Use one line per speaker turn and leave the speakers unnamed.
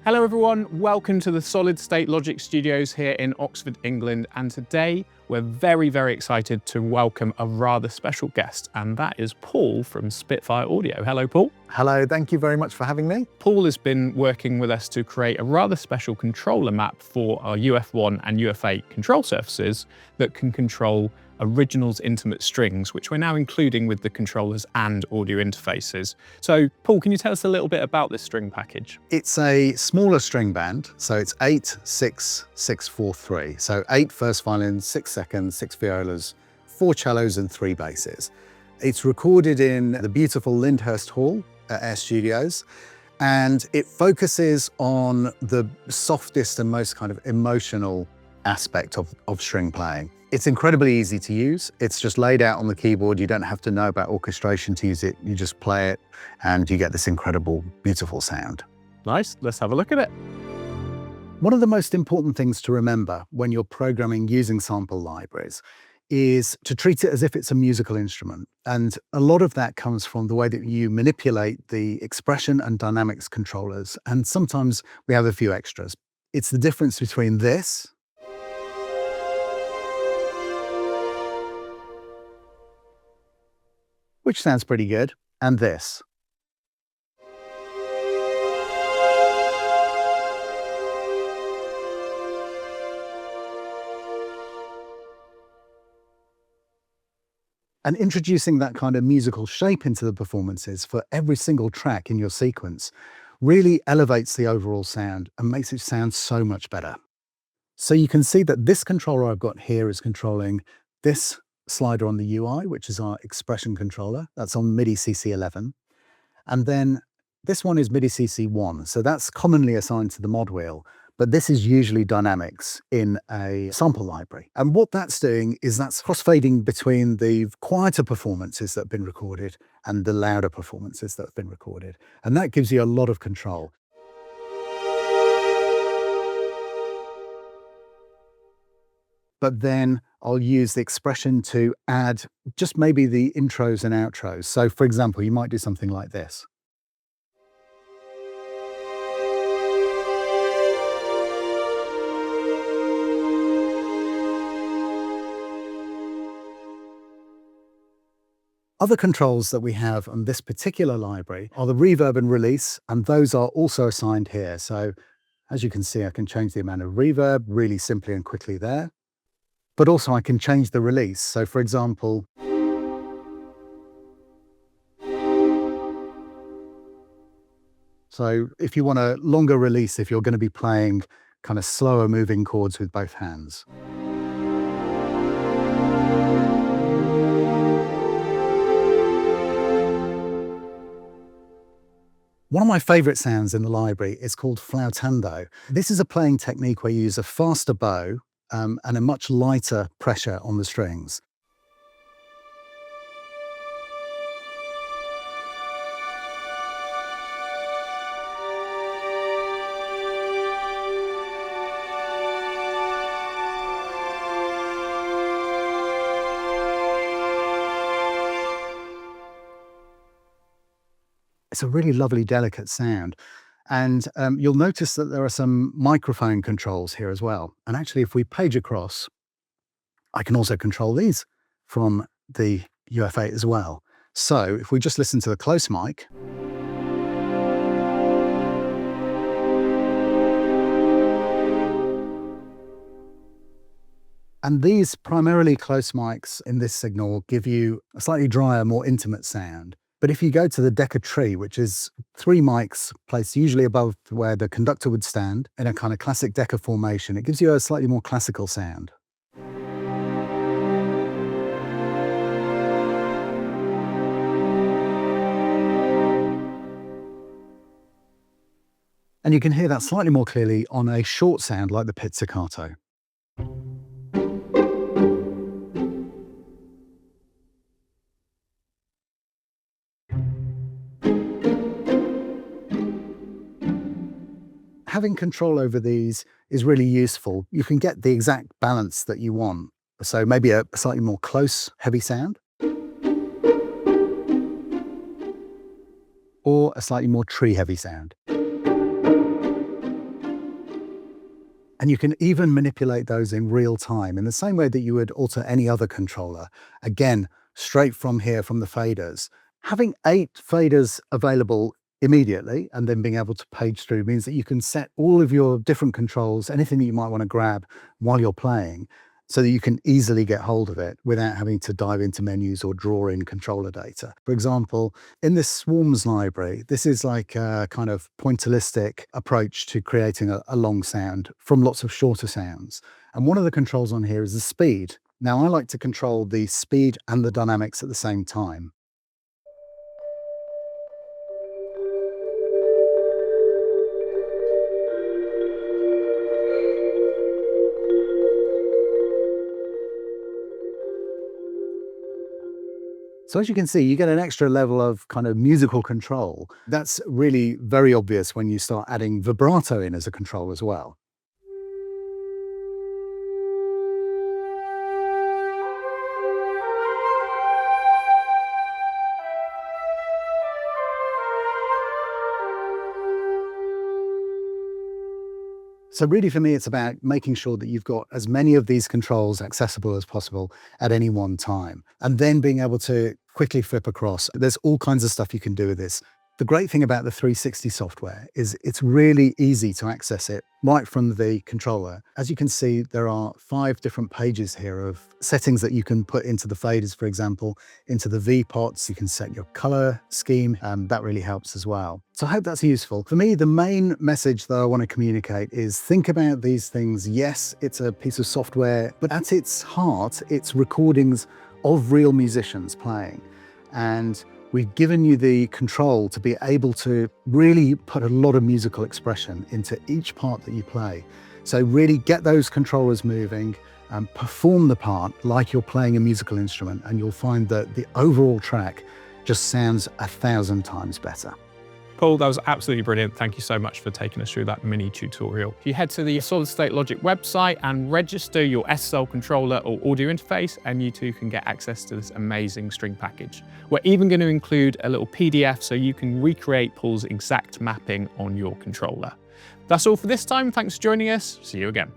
Hello everyone, welcome to the Solid State Logic Studios here in Oxford, England, and today we're very excited to welcome a rather special guest, and that is Paul from Spitfire Audio. Hello Paul.
Hello, thank you very much for having me.
Paul has been working with us to create a rather special controller map for our UF1 and UF8 control surfaces that can control Original's intimate strings, which we're now including with the controllers and audio interfaces. So Paul, can you tell us a little bit about this string package?
It's a smaller string band, so it's 8, 6, 6, 4, 3. So 8 first violins, 6 seconds, 6 violas, 4 cellos and 3 basses. It's recorded in the beautiful Lyndhurst Hall at Air Studios, and it focuses on the softest and most kind of emotional aspect of string playing. It's incredibly easy to use. It's just laid out on the keyboard. You don't have to know about orchestration to use it. You just play it and you get this incredible, beautiful sound.
Nice, let's have a look at it.
One of the most important things to remember when you're programming using sample libraries is to treat it as if it's a musical instrument. And a lot of that comes from the way that you manipulate the expression and dynamics controllers. And sometimes we have a few extras. It's the difference between this which sounds pretty good, and this. And introducing that kind of musical shape into the performances for every single track in your sequence really elevates the overall sound and makes it sound so much better. So you can see that this controller I've got here is controlling this slider on the UI, which is our expression controller. That's on MIDI CC11. And then this one is MIDI CC1. So that's commonly assigned to the mod wheel, but this is usually dynamics in a sample library. And what that's doing is that's crossfading between the quieter performances that have been recorded and the louder performances that have been recorded. And that gives you a lot of control. But then I'll use the expression to add just maybe the intros and outros. So for example, you might do something like this. Other controls that we have on this particular library are the reverb and release, and those are also assigned here. So as you can see, I can change the amount of reverb really simply and quickly there. But also I can change the release. So for example, so if you want a longer release, if you're going to be playing kind of slower moving chords with both hands. One of my favorite sounds in the library is called Flautando. This is a playing technique where you use a faster bow and a much lighter pressure on the strings. It's a really lovely, delicate sound. And you'll notice that there are some microphone controls here as well. And actually, if we page across, I can also control these from the UF8 as well. So if we just listen to the close mic, and these primarily close mics in this signal give you a slightly drier, more intimate sound. But if you go to the Decker tree, which is 3 mics placed usually above where the conductor would stand in a kind of classic Decker formation, it gives you a slightly more classical sound. And you can hear that slightly more clearly on a short sound like the pizzicato. Having control over these is really useful. You can get the exact balance that you want. So maybe a slightly more close, heavy sound, or a slightly more tree-heavy sound. And you can even manipulate those in real time in the same way that you would alter any other controller. Again, straight from here, from the faders. Having 8 faders available immediately and then being able to page through means that you can set all of your different controls, anything that you might want to grab while you're playing, so that you can easily get hold of it without having to dive into menus or draw in controller data. For example, in this Swarms library, this is like a kind of pointillistic approach to creating a long sound from lots of shorter sounds. And one of the controls on here is the speed. Now, I like to control the speed and the dynamics at the same time. So as you can see, you get an extra level of kind of musical control. That's really very obvious when you start adding vibrato in as a control as well. So really for me, it's about making sure that you've got as many of these controls accessible as possible at any one time, and then being able to quickly flip across. There's all kinds of stuff you can do with this. The great thing about the 360 software is it's really easy to access it right from the controller. As you can see, there are 5 different pages here of settings that you can put into the faders, for example, into the V pots. You can set your color scheme, and that really helps as well. So I hope that's useful. For me, the main message that I want to communicate is think about these things. Yes, it's a piece of software, but at its heart, it's recordings of real musicians playing. And we've given you the control to be able to really put a lot of musical expression into each part that you play. So really get those controllers moving and perform the part like you're playing a musical instrument, and you'll find that the overall track just sounds 1,000 times better.
Paul, that was absolutely brilliant. Thank you so much for taking us through that mini tutorial. If you head to the Solid State Logic website and register your SSL controller or audio interface, and you too can get access to this amazing string package. We're even going to include a little PDF so you can recreate Paul's exact mapping on your controller. That's all for this time. Thanks for joining us. See you again.